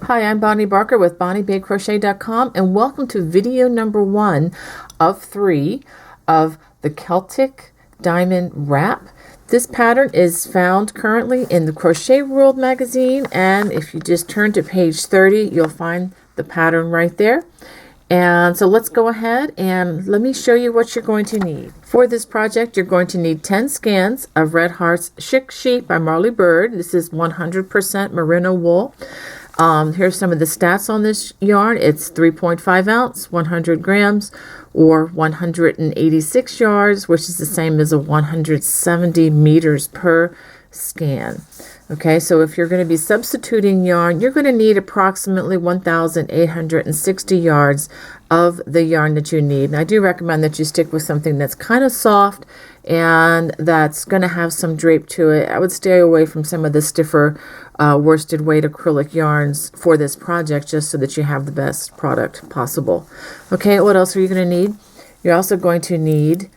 Hi, I'm Bonnie Barker with BonnieBayCrochet.com, and welcome to video number 1 of 3 of the Celtic Diamond Wrap. This pattern is found currently in the Crochet World magazine, and if you just turn to page 30, you'll find the pattern right there. And so let's go ahead and let me show you what you're going to need. For this project, you're going to need 10 skeins of Red Heart's Chic Sheet by Marley Bird. This is 100% merino wool. Here's some of the stats on this yarn. It's 3.5 ounce, 100 grams, or 186 yards, which is the same as a 170 meters per skein. Okay, so if you're going to be substituting yarn, you're going to need approximately 1,860 yards of the yarn that you need. And I do recommend that you stick with something that's kind of soft and that's going to have some drape to it. I would stay away from some of the stiffer worsted weight acrylic yarns for this project, just so that you have the best product possible. Okay, what else are you going to need? You're also going to need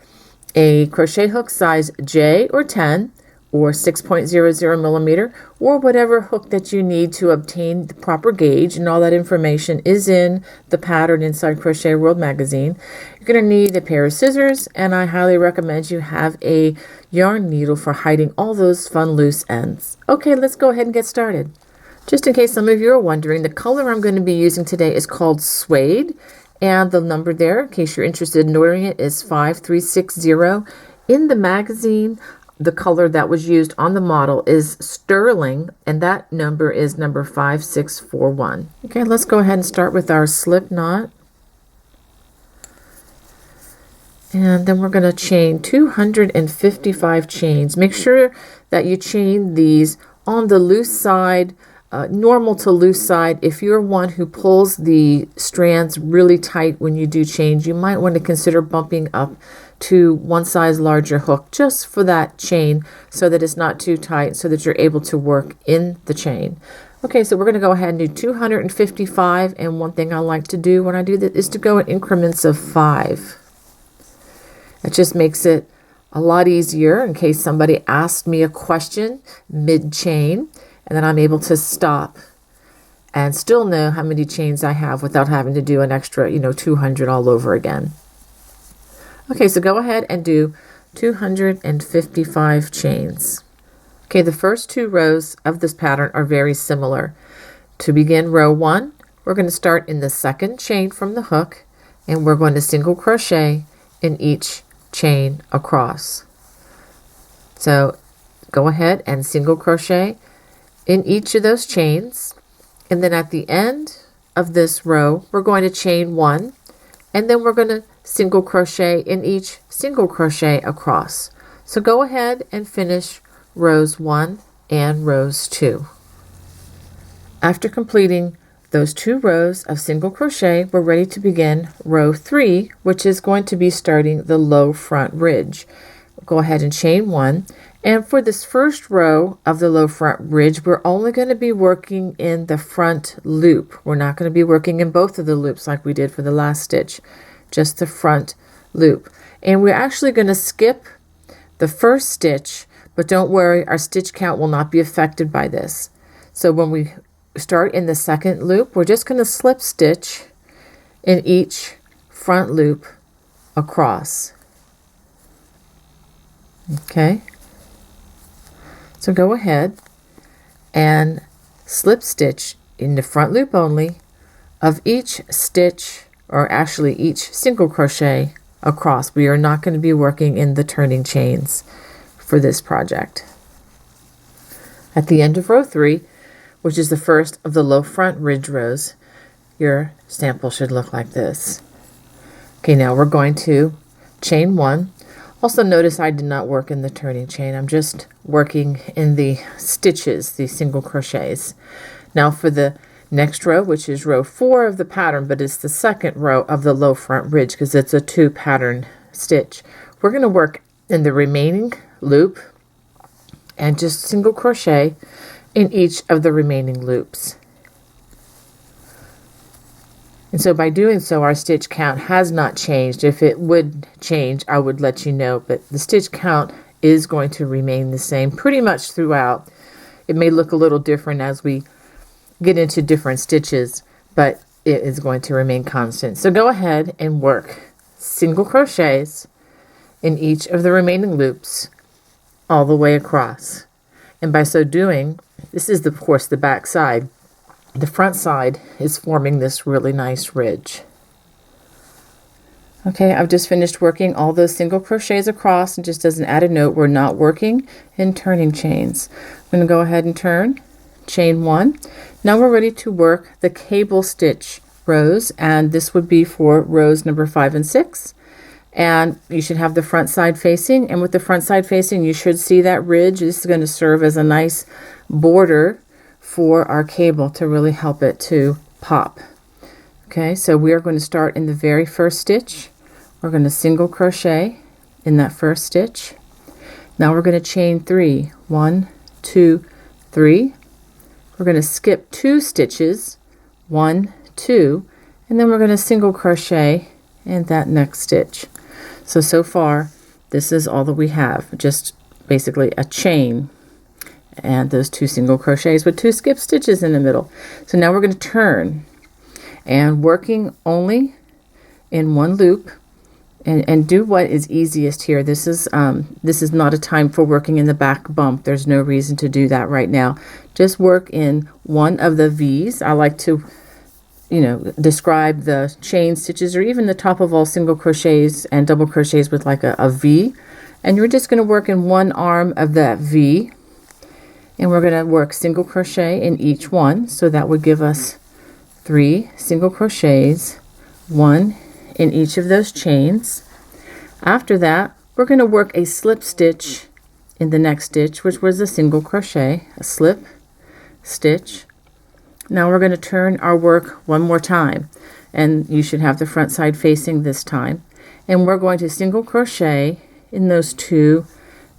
a crochet hook size J or 10 or 6.00 millimeter, or whatever hook that you need to obtain the proper gauge, and all that information is in the pattern inside Crochet World magazine. You're going to need a pair of scissors, and I highly recommend you have a yarn needle for hiding all those fun loose ends. Okay, let's go ahead and get started. Just in case some of you are wondering, the color I'm going to be using today is called Suede, and the number there, in case you're interested in ordering it, is 5360. In the magazine, the color that was used on the model is Sterling, and that number is number 5641. Okay, let's go ahead and start with our slip knot. And then we're going to chain 255 chains. Make sure that you chain these on the loose side, normal to loose side. If you're one who pulls the strands really tight when you do change, you might want to consider bumping up to one size larger hook just for that chain, so that it's not too tight, so that you're able to work in the chain. Okay, so we're going to go ahead and do 255, and one thing I like to do when I do that is to go in increments of 5. It just makes it a lot easier in case somebody asks me a question mid-chain, and then I'm able to stop and still know how many chains I have without having to do an extra, 200 all over again. Okay, so go ahead and do 255 chains. Okay, the first 2 rows of this pattern are very similar. To begin row 1, we're going to start in the second chain from the hook, and we're going to single crochet in each chain across. So go ahead and single crochet in each of those chains, and then at the end of this row, we're going to chain 1, and then we're going to single crochet in each single crochet across. So go ahead and finish rows 1 and rows 2. After completing those 2 rows of single crochet, we're ready to begin row 3, which is going to be starting the low front ridge. Go ahead and chain 1, and for this first row of the low front ridge, we're only going to be working in the front loop. We're not going to be working in both of the loops like we did for the last stitch, just the front loop. And we're actually going to skip the first stitch, but don't worry, our stitch count will not be affected by this. So when we start in the second loop, we're just going to slip stitch in each front loop across. Okay, so go ahead and slip stitch in the front loop only of each stitch, or actually each single crochet across. We are not going to be working in the turning chains for this project. At the end of row 3, which is the first of the low front ridge rows, your sample should look like this. Okay, now we're going to chain 1. Also notice I did not work in the turning chain. I'm just working in the stitches, the single crochets. Now for the next row, which is row 4 of the pattern, but it's the second row of the low front ridge because it's a 2 pattern stitch. We're going to work in the remaining loop and just single crochet in each of the remaining loops. And so by doing so, our stitch count has not changed. If it would change, I would let you know, but the stitch count is going to remain the same pretty much throughout. It may look a little different as we get into different stitches, but it is going to remain constant. So go ahead and work single crochets in each of the remaining loops all the way across. And by so doing, this is of course the back side. The front side is forming this really nice ridge. Okay, I've just finished working all those single crochets across, and just as an added note, we're not working in turning chains. I'm going to go ahead and turn, chain 1. Now we're ready to work the cable stitch rows, and this would be for rows number 5 and 6. And you should have the front side facing, and with the front side facing, you should see that ridge. This is going to serve as a nice border for our cable to really help it to pop. Okay, so we are going to start in the very first stitch. We're going to single crochet in that first stitch. Now we're going to chain 3. 1, 2, 3. We're going to skip 2 stitches. 1, 2, and then we're going to single crochet in that next stitch. So far, this is all that we have, just basically a chain and those 2 single crochets with 2 skip stitches in the middle. So now we're going to turn, and working only in one loop, and do what is easiest here. This is not a time for working in the back bump. There's no reason to do that right now. Just work in one of the V's. I like to describe the chain stitches, or even the top of all single crochets and double crochets with like a V. And you're just going to work in one arm of that V, and we're going to work single crochet in each one. So that would give us 3 single crochets, 1 in each of those chains. After that, we're going to work a slip stitch in the next stitch, which was a single crochet, a slip stitch. Now we're going to turn our work one more time, and you should have the front side facing this time, and we're going to single crochet in those 2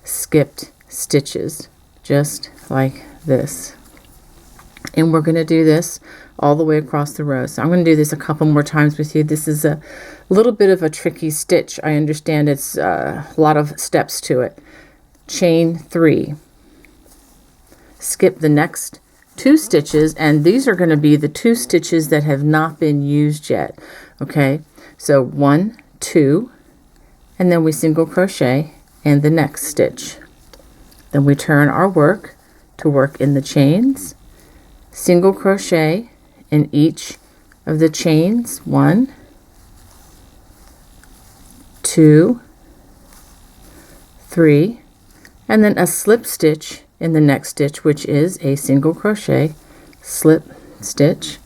skipped stitches, just like this. And we're going to do this all the way across the row. So I'm going to do this a couple more times with you. This is a little bit of a tricky stitch. I understand it's a lot of steps to it. Chain 3, skip the next 2 stitches, and these are going to be the 2 stitches that have not been used yet. Okay, so 1, 2, and then we single crochet in the next stitch. Then we turn our work to work in the chains, single crochet in each of the chains, 1, 2, 3, and then a slip stitch in the next stitch, which is a single crochet, slip stitch,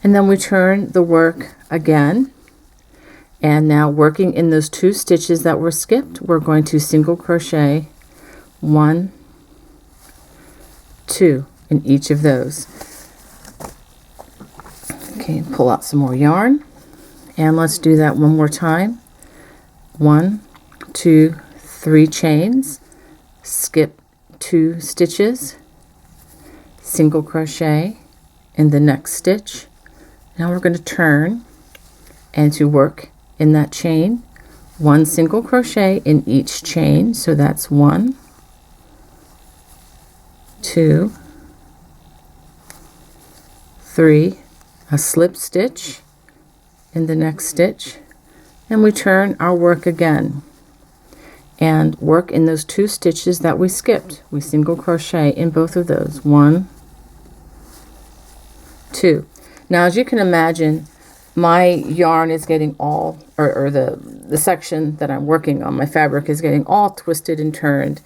and then we turn the work again. And now working in those 2 stitches that were skipped, we're going to single crochet 1, 2 in each of those. Okay, pull out some more yarn, and let's do that one more time. 1, 2, 3 chains, skip 2 stitches, single crochet in the next stitch. Now we're going to turn, and to work in that chain, 1 single crochet in each chain. So that's 1, 2, 3, a slip stitch in the next stitch, and we turn our work again and work in those 2 stitches that we skipped. We single crochet in both of those, 1, 2. Now, as you can imagine, my yarn is getting all, or the section that I'm working on, my fabric is getting all twisted and turned.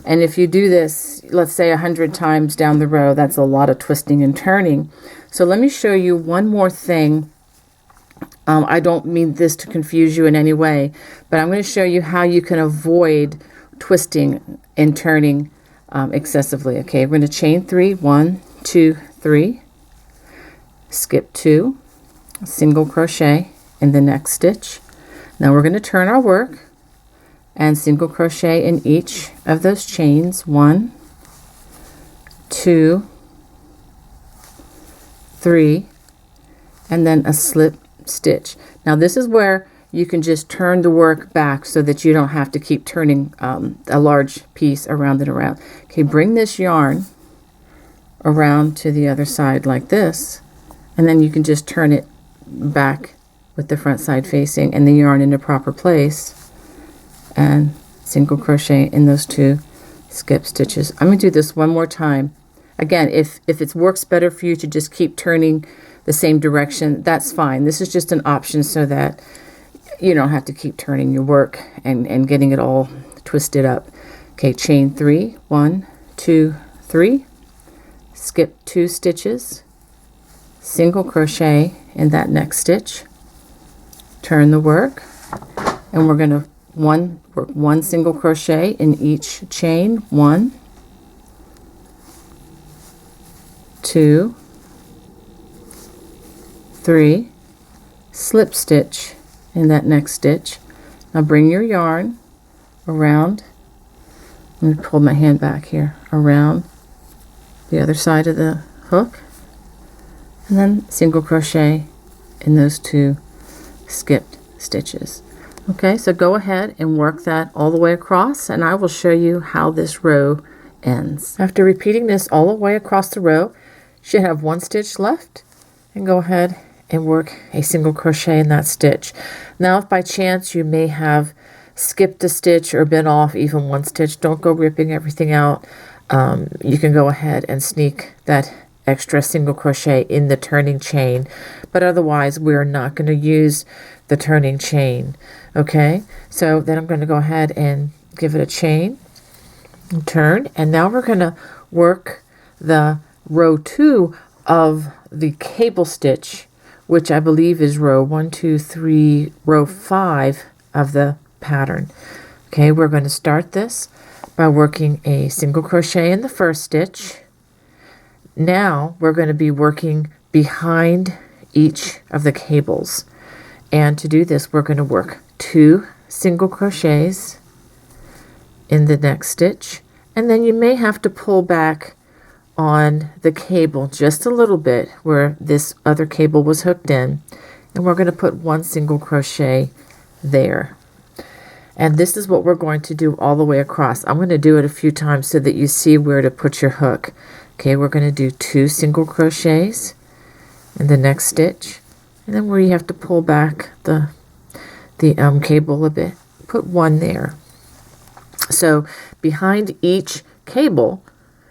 And if you do this, let's say 100 times down the row, that's a lot of twisting and turning. So let me show you one more thing. I don't mean this to confuse you in any way, but I'm going to show you how you can avoid twisting and turning excessively. Okay, we're going to chain 3, 1, 2, 3, skip 2, single crochet in the next stitch. Now we're going to turn our work and single crochet in each of those chains, 1, 2, 3, and then a slip stitch. Now this is where you can just turn the work back so that you don't have to keep turning a large piece around and around. Okay, bring this yarn around to the other side like this, and then you can just turn it back with the front side facing and the yarn in the proper place, and single crochet in those 2 skip stitches. I'm going to do this one more time. Again, if it works better for you to just keep turning the same direction, that's fine. This is just an option so that you don't have to keep turning your work and getting it all twisted up. Okay, chain 3, 1, 2, 3, skip 2 stitches, single crochet in that next stitch, turn the work, and we're going to work 1 single crochet in each chain. 1, 2, 3, slip stitch in that next stitch. Now bring your yarn around. Let me pull my hand back here, around the other side of the hook, and then single crochet in those 2 skipped stitches. Okay, so go ahead and work that all the way across, and I will show you how this row ends. After repeating this all the way across the row, you should have 1 stitch left, and go ahead and work a single crochet in that stitch. Now, if by chance you may have skipped a stitch or been off even 1 stitch, don't go ripping everything out. You can go ahead and sneak that extra single crochet in the turning chain, but otherwise we're not going to use the turning chain. Okay, so then I'm going to go ahead and give it a chain and turn, and now we're going to work the row 2 of the cable stitch, which I believe is row 1, 2, 3, row 5 of the pattern. Okay, we're going to start this by working a single crochet in the first stitch. Now we're going to be working behind each of the cables, and to do this we're going to work 2 single crochets in the next stitch, and then you may have to pull back on the cable just a little bit where this other cable was hooked in, and we're going to put 1 single crochet there. And this is what we're going to do all the way across. I'm going to do it a few times so that you see where to put your hook. Okay, we're going to do 2 single crochets in the next stitch, and then where you have to pull back the cable a bit, put 1 there. So behind each cable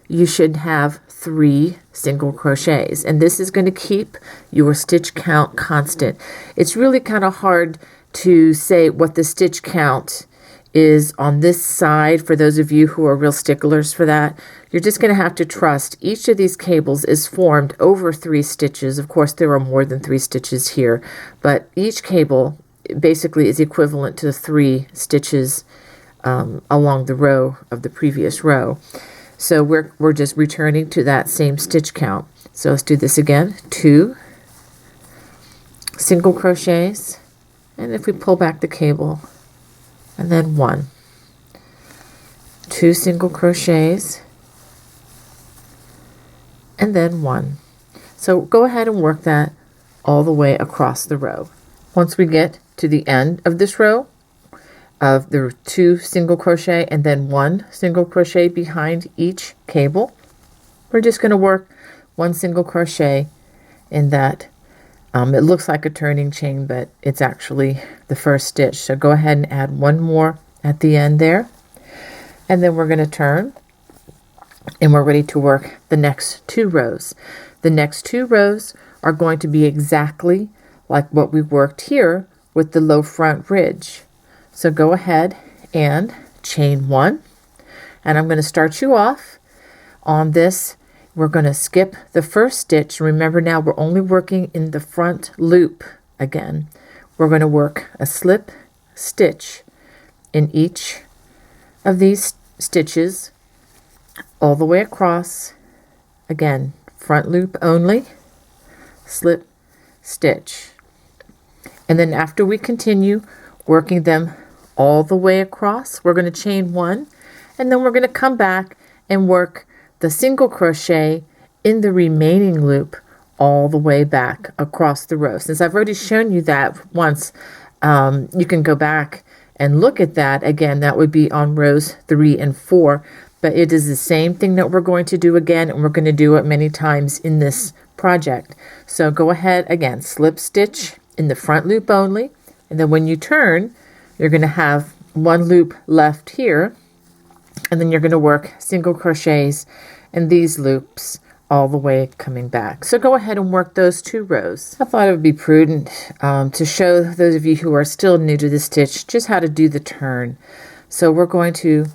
you should have 3 single crochets, and this is going to keep your stitch count constant. It's really kind of hard to say what the stitch count is on this side for those of you who are real sticklers for that. You're just going to have to trust each of these cables is formed over 3 stitches. Of course, there are more than 3 stitches here, but each cable basically is equivalent to 3 stitches along the row of the previous row. So we're just returning to that same stitch count. So let's do this again. 2 single crochets, and if we pull back the cable, and then 1, 2 single crochets, and then 1. So go ahead and work that all the way across the row. Once we get to the end of this row of the 2 single crochet and then 1 single crochet behind each cable, we're just going to work 1 single crochet in that. It looks like a turning chain, but it's actually the first stitch. So go ahead and add 1 more at the end there, and then we're going to turn, and we're ready to work the next 2 rows. The next 2 rows are going to be exactly like what we worked here with the low front ridge. So go ahead and chain 1, and I'm going to start you off on this. We're going to skip the first stitch. Remember, now we're only working in the front loop again. We're going to work a slip stitch in each of these stitches all the way across. Again, front loop only, slip stitch. And then after we continue working them all the way across, we're going to chain 1, and then we're going to come back and work the single crochet in the remaining loop all the way back across the row. Since I've already shown you that once, you can go back and look at that again. That would be on rows 3 and 4. but it is the same thing that we're going to do again, and we're going to do it many times in this project. So go ahead again, slip stitch in the front loop only, and then when you turn, you're going to have one loop left here, and then you're going to work single crochets in these loops all the way coming back. So go ahead and work those 2 rows. I thought it would be prudent to show those of you who are still new to the stitch just how to do the turn. So we're going to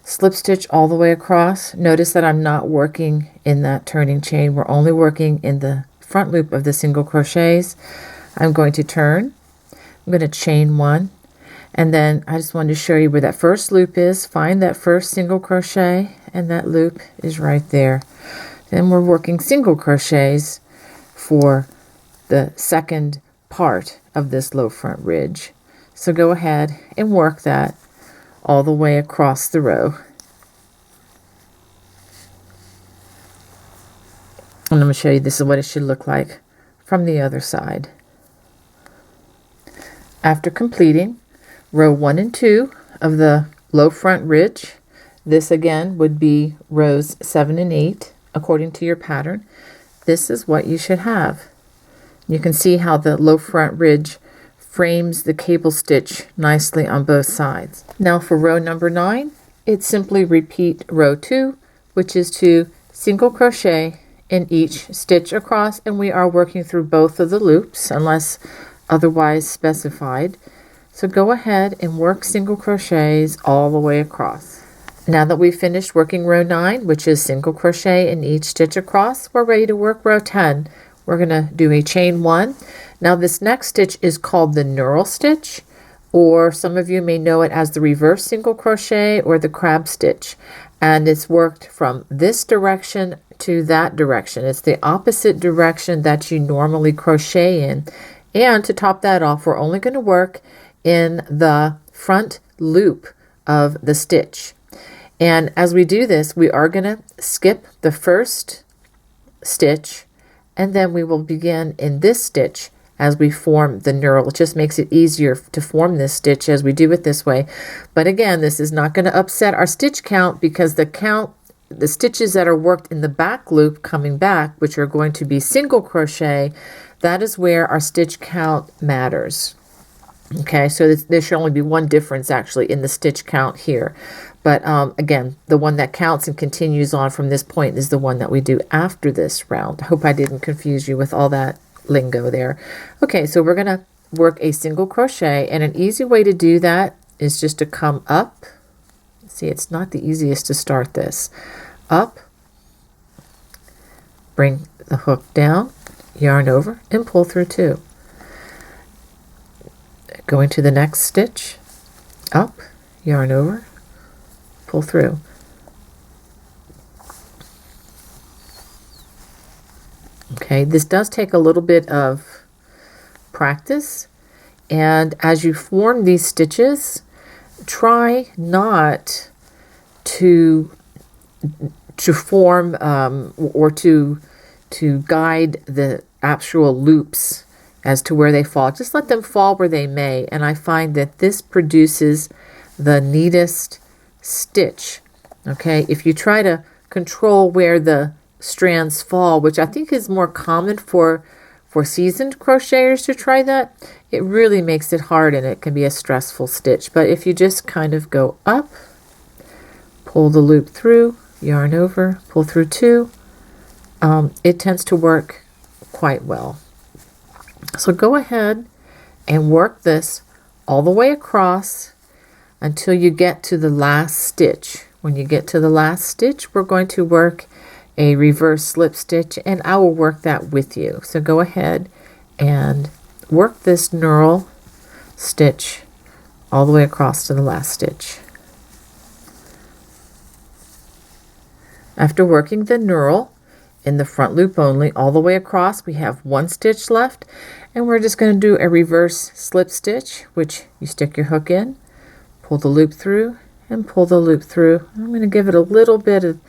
slip stitch all the way across. Notice that I'm not working in that turning chain. We're only working in the front loop of the single crochets. I'm going to turn. I'm going to chain 1. And then I just wanted to show you where that first loop is. Find that first single crochet, and that loop is right there. Then we're working single crochets for the second part of this low front ridge. So go ahead and work that all the way across the row. And I'm going to show you this is what it should look like from the other side. After completing row 1 and 2 of the low front ridge, this again would be rows 7 and 8 according to your pattern. This is what you should have. You can see how the low front ridge frames the cable stitch nicely on both sides. Now for row number 9, it's simply repeat row 2, which is to single crochet in each stitch across, and we are working through both of the loops unless otherwise specified. So go ahead and work single crochets all the way across. Now that we've finished working row 9, which is single crochet in each stitch across, we're ready to work row 10. We're going to do a chain 1. Now this next stitch is called the knurl stitch, or some of you may know it as the reverse single crochet or the crab stitch. And it's worked from this direction to that direction. It's the opposite direction that you normally crochet in. And to top that off, we're only going to work in the front loop of the stitch. And as we do this, we are going to skip the first stitch, and then we will begin in this stitch as we form the knurl. It just makes it easier to form this stitch as we do it this way. But again, this is not going to upset our stitch count, because the stitches that are worked in the back loop coming back, which are going to be single crochet, that is where our stitch count matters. Okay, so there should only be one difference actually in the stitch count here. But again, the one that counts and continues on from this point is the one that we do after this round. I hope I didn't confuse you with all that lingo there. Okay, so we're going to work a single crochet, and an easy way to do that is just to come up. See, it's not the easiest to start this. Up, bring the hook down, yarn over, and pull through 2. Going to the next stitch, up, yarn over, pull through. Okay, this does take a little bit of practice, and as you form these stitches, try not to form or to guide the actual loops as to where they fall. Just let them fall where they may, and I find that this produces the neatest stitch. Okay, if you try to control where the strands fall, which I think is more common for seasoned crocheters to try that, it really makes it hard and it can be a stressful stitch. But if you just kind of go up, pull the loop through, yarn over, pull through 2, it tends to work quite well. So go ahead and work this all the way across until you get to the last stitch. When you get to the last stitch, we're going to work a reverse slip stitch, and I will work that with you. So go ahead and work this knurl stitch all the way across to the last stitch. After working the knurl in the front loop only all the way across, we have 1 stitch left, and we're just going to do a reverse slip stitch, which you stick your hook in, pull the loop through, and pull the loop through. I'm going to give it a little bit of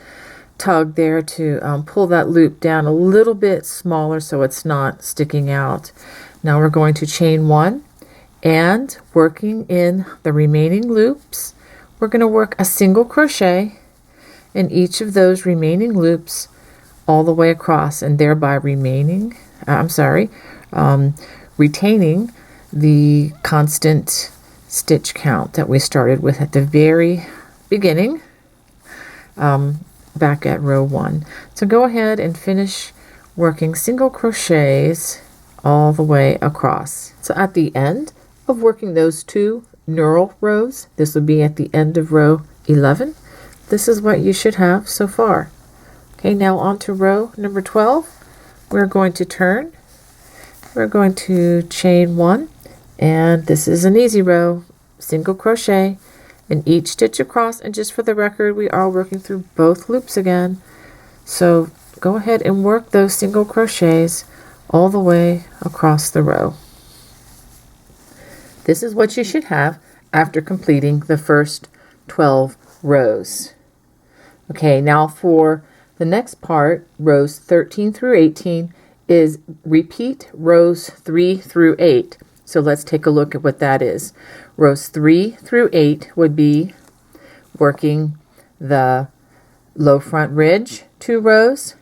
tug there to pull that loop down a little bit smaller so it's not sticking out. Now we're going to chain 1, and working in the remaining loops, we're going to work a single crochet in each of those remaining loops all the way across, and thereby retaining the constant stitch count that we started with at the very beginning, back at row 1. So go ahead and finish working single crochets all the way across. So at the end of working those 2 knurl rows, this would be at the end of row 11, this is what you should have so far. Okay, now on to row number 12. We're going to turn. We're going to chain 1, and this is an easy row, single crochet in each stitch across, and just for the record, we are working through both loops again. So go ahead and work those single crochets all the way across the row. This is what you should have after completing the first 12 rows. Okay, now for the next part, rows 13 through 18, is repeat rows 3 through 8. So let's take a look at what that is. Rows 3 through 8 would be working the low front ridge 2 rows,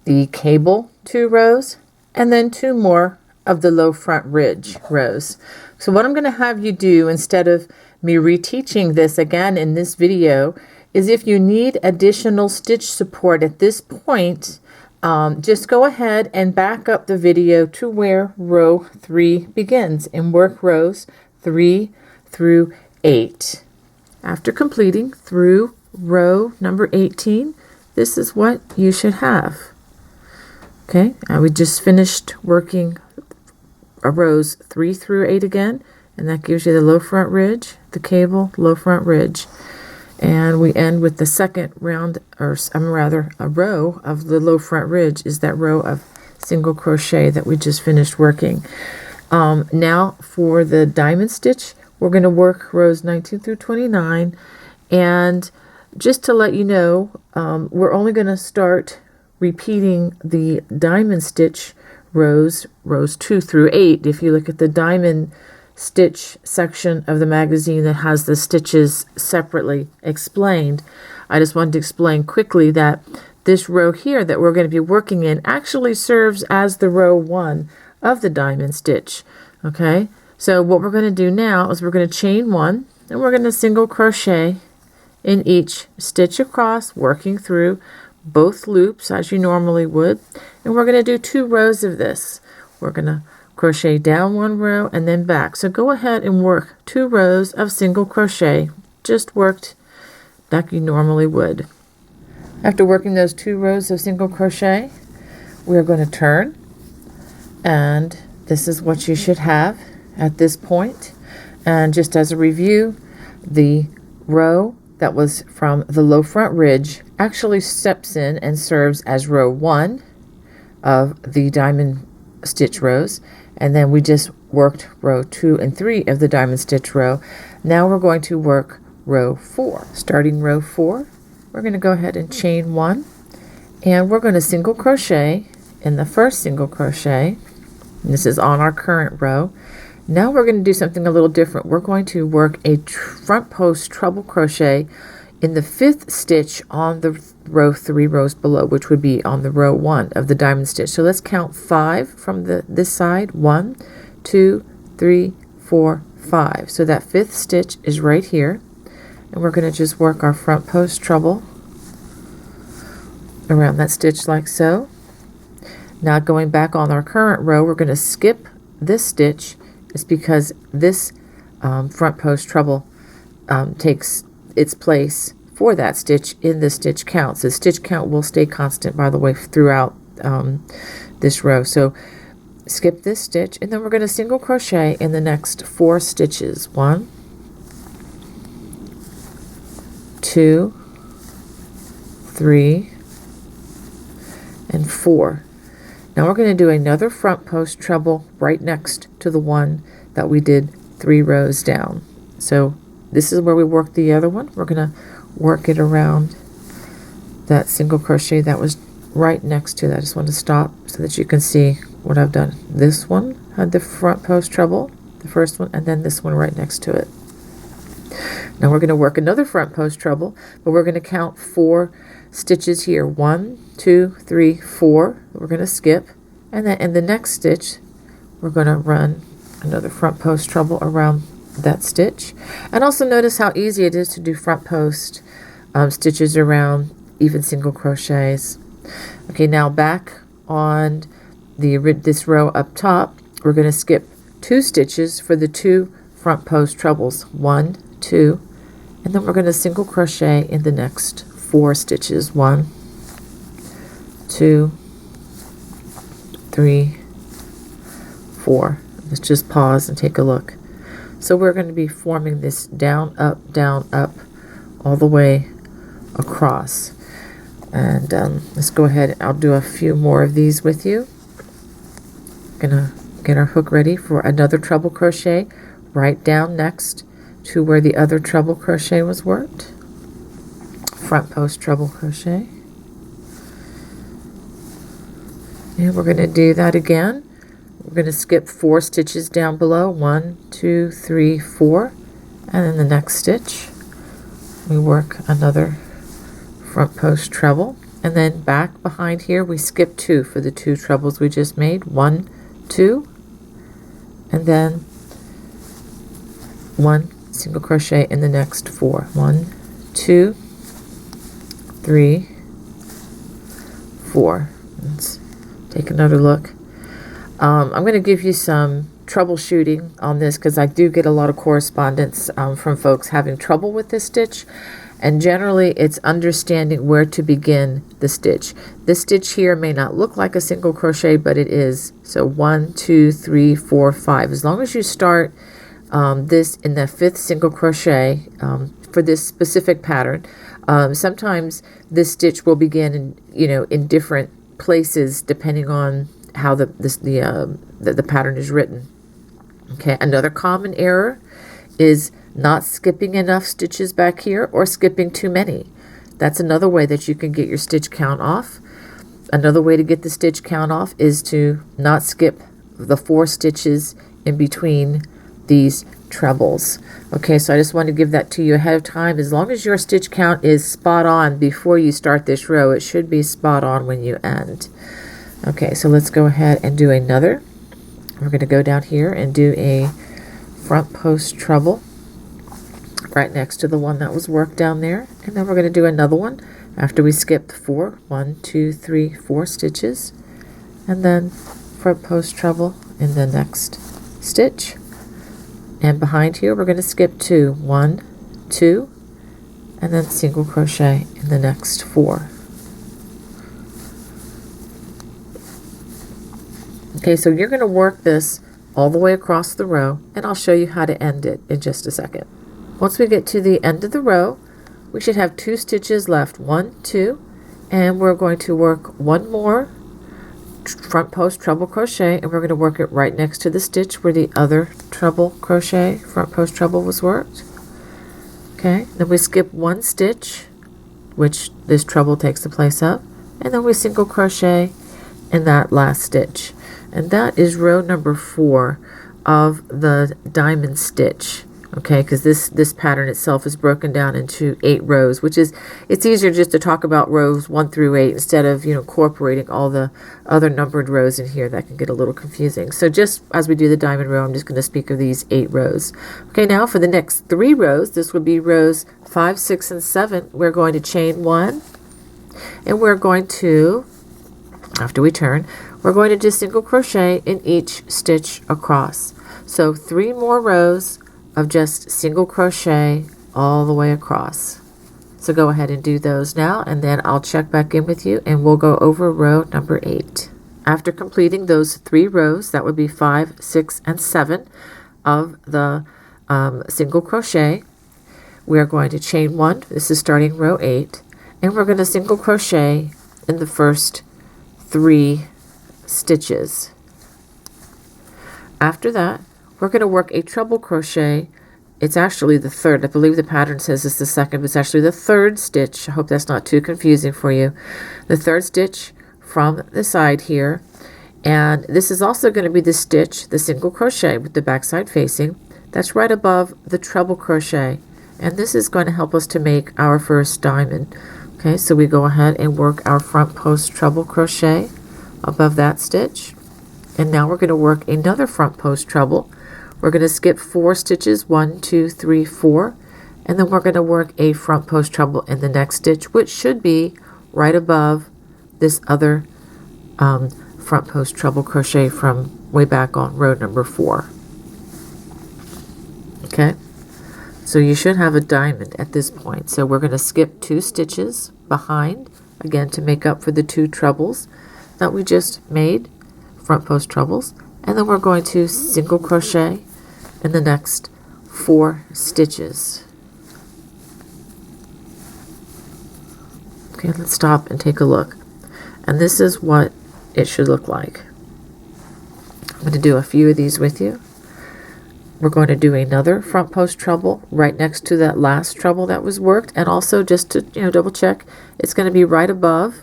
the cable 2 rows, and then 2 more of the low front ridge rows. So what I'm going to have you do, instead of me reteaching this again in this video, is if you need additional stitch support at this point, just go ahead and back up the video to where row 3 begins and work rows 3 through 8. After completing through row number 18, this is what you should have. Okay, we just finished working rows 3 through 8 again, and that gives you the low front ridge, the cable, low front ridge. And we end with the second round, or rather a row of the low front ridge is that row of single crochet that we just finished working. Now for the diamond stitch, we're going to work rows 19 through 29, and just to let you know, we're only going to start repeating the diamond stitch rows 2 through 8. If you look at the diamond stitch section of the magazine that has the stitches separately explained, I just wanted to explain quickly that this row here that we're going to be working in actually serves as the row 1 of the diamond stitch. Okay, so what we're going to do now is we're going to chain 1, and we're going to single crochet in each stitch across, working through both loops as you normally would, and we're going to do 2 rows of this. We're going to crochet down 1 row and then back. So go ahead and work 2 rows of single crochet, just worked like you normally would. After working those 2 rows of single crochet, we're going to turn, and this is what you should have at this point. And just as a review, the row that was from the low front ridge actually steps in and serves as row 1 of the diamond stitch rows, and then we just worked row 2 and 3 of the diamond stitch row. Now we're going to work row 4. Starting row 4, we're going to go ahead and chain 1, and we're going to single crochet in the first single crochet, and this is on our current row. Now we're going to do something a little different. We're going to work a front post treble crochet in the 5th stitch on the row 3 rows below, which would be on the row 1 of the diamond stitch. So let's count 5 from this side. 1, 2, 3, 4, 5. So that 5th stitch is right here, and we're going to just work our front post treble around that stitch like so. Now going back on our current row, we're going to skip this stitch. It's because this front post treble takes its place for that stitch in the stitch count. So the stitch count will stay constant, by the way, throughout this row. So skip this stitch, and then we're going to single crochet in the next 4 stitches. 1, 2, 3, and 4. Now we're going to do another front post treble right next to the one that we did 3 rows down. So this is where we worked the other one. We're going to work it around that single crochet that was right next to that. I just want to stop so that you can see what I've done. This one had the front post treble, the first one, and then this one right next to it. Now we're going to work another front post treble, but we're going to count 4 stitches here. 1, 2, 3, 4. We're going to skip, and then in the next stitch we're going to run another front post treble around that stitch. And also notice how easy it is to do front post stitches around even single crochets. Okay, now back on this row up top, we're going to skip 2 stitches for the 2 front post trebles. 1, 2, and then we're going to single crochet in the next 4 stitches. 1, 2, 3, 4. Let's just pause and take a look. So we're going to be forming this down, up, all the way across. And let's go ahead. I'll do a few more of these with you. Gonna get our hook ready for another treble crochet right down next to where the other treble crochet was worked. Front post treble crochet. And we're going to do that again. We're going to skip 4 stitches down below. 1, 2, 3, 4. And in the next stitch we work another front post treble, and then back behind here we skip 2 for the 2 trebles we just made. 1, 2, and then 1 single crochet in the next 4. 1, 2, 3, 4. Let's take another look. I'm going to give you some troubleshooting on this because I do get a lot of correspondence from folks having trouble with this stitch, and generally it's understanding where to begin the stitch. This stitch here may not look like a single crochet, but it is. So 1, 2, 3, 4, 5. As long as you start this in the 5th single crochet for this specific pattern, sometimes this stitch will begin in different places depending on how the pattern is written. Okay, another common error is not skipping enough stitches back here or skipping too many. That's another way that you can get your stitch count off. Another way to get the stitch count off is to not skip the 4 stitches in between these trebles. Okay, so I just want to give that to you ahead of time. As long as your stitch count is spot on before you start this row, it should be spot on when you end. Okay, so let's go ahead and do another. We're going to go down here and do a front post treble right next to the one that was worked down there, and then we're going to do another one after we skipped 4. 1, 2, 3, 4 stitches, and then front post treble in the next stitch. And behind here we're going to skip 2. 1, 2, and then single crochet in the next 4. Okay, so you're going to work this all the way across the row, and I'll show you how to end it in just a second. Once we get to the end of the row, we should have 2 stitches left. 1, 2, and we're going to work one more front post treble crochet, and we're going to work it right next to the stitch where the other treble crochet front post treble was worked. Okay, then we skip 1 stitch, which this treble takes the place of, and then we single crochet in that last stitch. And that is row number 4 of the diamond stitch. Okay, because this pattern itself is broken down into 8 rows, which is, it's easier just to talk about rows 1 through 8 instead of incorporating all the other numbered rows in here. That can get a little confusing. So just as we do the diamond row, I'm just going to speak of these 8 rows. Okay, now for the next 3 rows, this would be rows 5, 6, and 7. We're going to chain 1, and we're going to, after we turn, we're going to just single crochet in each stitch across. So 3 more rows of just single crochet all the way across. So go ahead and do those now, and then I'll check back in with you and we'll go over row number 8. After completing those 3 rows, that would be 5, 6, and 7 of the single crochet, we are going to chain 1. This is starting row 8, and we're going to single crochet in the first 3 stitches. After that, we're going to work a treble crochet. It's actually the 3rd. I believe the pattern says it's the 2nd, but it's actually the 3rd stitch. I hope that's not too confusing for you. The 3rd stitch from the side here, and this is also going to be the stitch, the single crochet with the back side facing. That's right above the treble crochet. and this is going to help us to make our first diamond. Okay, so we go ahead and work our front post treble crochet above that stitch, and now we're going to work another front post treble. We're going to skip 4 stitches, 1, 2, 3, 4, and then we're going to work a front post treble in the next stitch, which should be right above this other front post treble crochet from way back on row number 4. Okay, so you should have a diamond at this point. So we're going to skip 2 stitches behind, again to make up for the 2 trebles that we just made, front post trebles, and then we're going to single crochet in the next 4 stitches. Okay, let's stop and take a look. And this is what it should look like. I'm going to do a few of these with you. We're going to do another front post treble right next to that last treble that was worked, and also just to double check, it's going to be right above,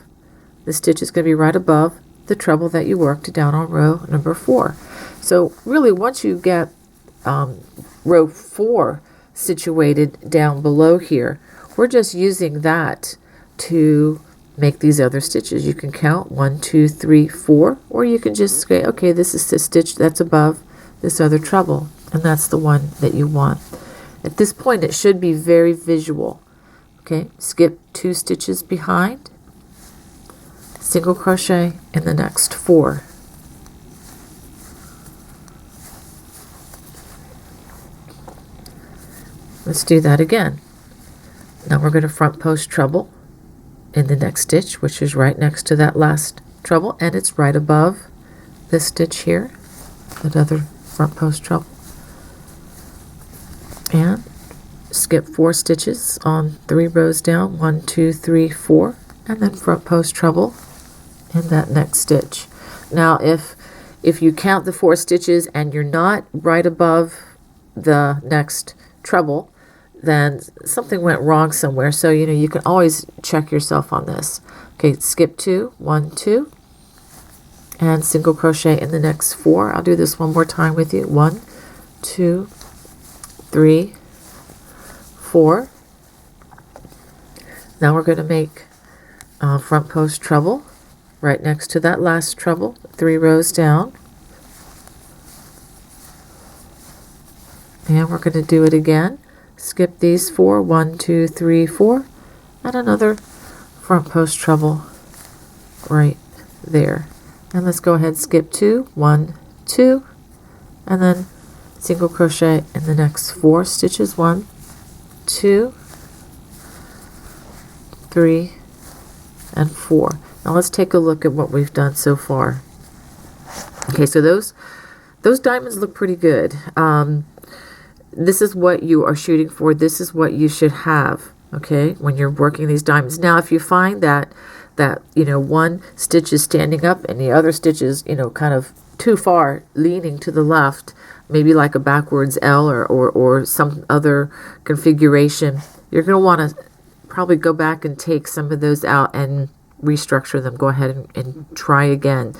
the stitch is going to be right above the treble that you worked down on row number 4. So really, once you get row 4 situated down below here, we're just using that to make these other stitches. You can count 1, 2, 3, 4, or you can just say, okay, this is the stitch that's above this other treble, and that's the one that you want. At this point, it should be very visual. Okay, skip 2 stitches behind, single crochet in the next 4. Let's do that again. Now we're going to front post treble in the next stitch, which is right next to that last treble, and it's right above this stitch here, that other front post treble. And skip 4 stitches on 3 rows down, 1, 2, 3, 4, and then front post treble in that next stitch. Now if you count the 4 stitches and you're not right above the next treble, then something went wrong somewhere. So you can always check yourself on this. Okay, skip 2, 1, 2, and single crochet in the next 4. I'll do this one more time with you. 1, 2, 3, 4. Now we're going to make front post treble right next to that last treble, 3 rows down, and we're going to do it again. Skip these 4, 1, 2, 3, 4, and another front post treble right there. And let's go ahead, skip 2, 1, 2, and then single crochet in the next 4 stitches, 1, 2, 3, and 4. Now let's take a look at what we've done so far. Okay, so those diamonds look pretty good. This is what you are shooting for. This is what you should have, okay, when you're working these diamonds. Now, if you find that one stitch is standing up and the other stitch is, kind of too far leaning to the left, maybe like a backwards L or some other configuration, you're going to want to probably go back and take some of those out and restructure them. Go ahead and try again.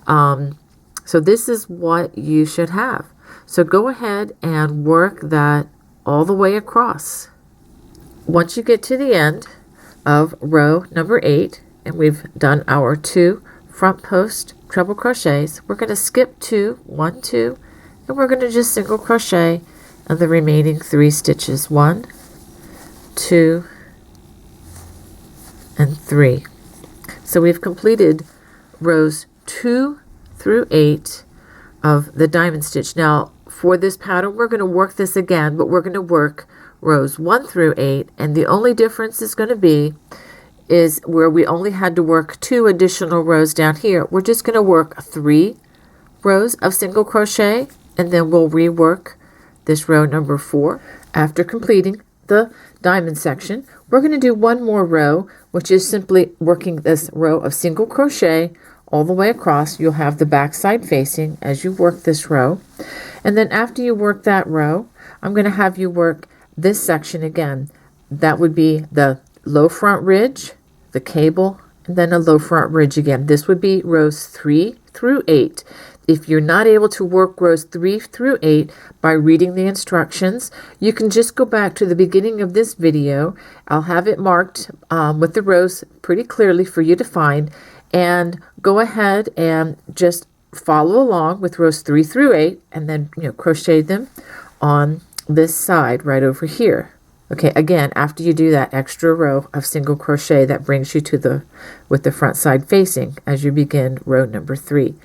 So this is what you should have. So go ahead and work that all the way across. Once you get to the end of row number 8, and we've done our 2 front post treble crochets, we're going to skip 2, 1, 2, and we're going to just single crochet in the remaining 3 stitches, 1, 2, and 3. So we've completed rows 2 through 8 of the diamond stitch. Now for this pattern, we're going to work this again, but we're going to work rows 1 through 8, and the only difference is going to be is where we only had to work 2 additional rows down here. We're just going to work 3 rows of single crochet, and then we'll rework this row number 4. After completing the diamond section, we're going to do one more row, which is simply working this row of single crochet all the way across. You'll have the back side facing as you work this row. And then after you work that row, I'm going to have you work this section again. That would be the low front ridge, the cable, and then a low front ridge again. This would be rows 3 through 8. if you're not able to work rows 3 through 8 by reading the instructions, you can just go back to the beginning of this video. I'll have it marked with the rows pretty clearly for you to find, and go ahead and just follow along with rows 3 through 8, and then crochet them on this side right over here. Okay, again, after you do that extra row of single crochet, that brings you to with the front side facing as you begin row number 3.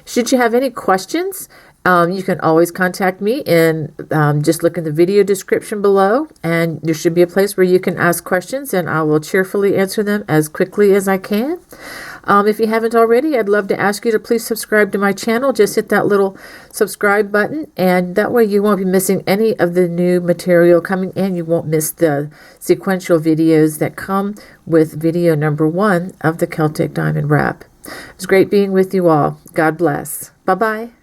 Should you have any questions, you can always contact me, and just look in the video description below, and there should be a place where you can ask questions, and I will cheerfully answer them as quickly as I can. If you haven't already, I'd love to ask you to please subscribe to my channel. Just hit that little subscribe button, and that way you won't be missing any of the new material coming in. You won't miss the sequential videos that come with video number 1 of the Celtic Diamond Wrap. It was great being with you all. God bless. Bye-bye.